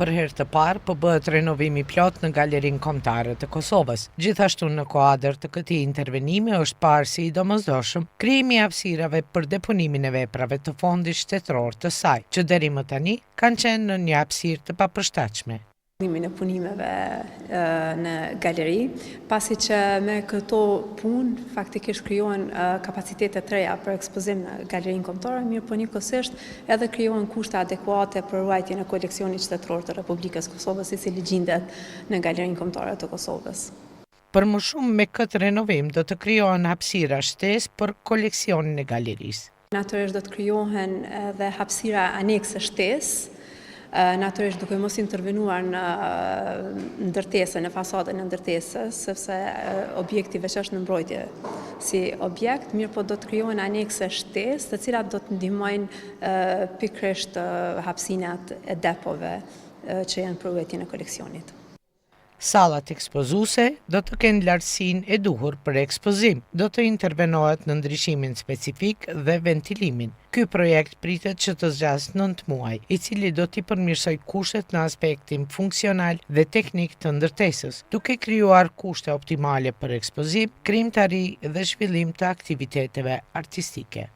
Për herë të parë po bëhet renovimi plot në Galerinë Kombëtare të Kosovës. Gjithashtu në kuadër të këtij intervenimi është parë si i domosdoshëm krijimi i hapësirave për deponimin e veprave të fondit shtetëror të saj, që deri më tani kanë qenë në një hapësirë të papërshtatshme. Në punimeve në galeri, pasi që me këto punë faktikisht krijohen kapacitete të reja për ekspozim në Galerinë Kombëtare, mirë po njëkohësisht edhe krijohen kushte adekuate për ruajtjen e koleksionit shtetëror të Republikës Kosovës, i cili gjendet në Galerinë Kombëtare të Kosovës. Për më shumë me këtë renovim do të krijohen hapësira shtesë për koleksionin e galerisë. Natyrisht do të krijohen edhe hapësira anekse shtesë, natyrisht duke mos intervenuar në ndërtesën, në fasadën e ndërtesës, sepse objekti veç është në mbrojtje si objekt, mirë po do të krijohen anekse shtesë, të cilat do të ndihmojnë pikërisht hapësinat e depove që janë për ruajtjen e koleksionit. Sallat ekspozuese do të kenë lartësinë e duhur për ekspozim. Do të intervenohet në ndryshimin specifik dhe ventilimin. Ky projekt pritet që të zgjasë 9 muaj, i cili do t'i përmirësoj kushtet në aspektin funksional dhe teknik të ndërtesës, duke krijuar kushte optimale për ekspozim, krijimtari dhe zhvillim të aktiviteteve artistike.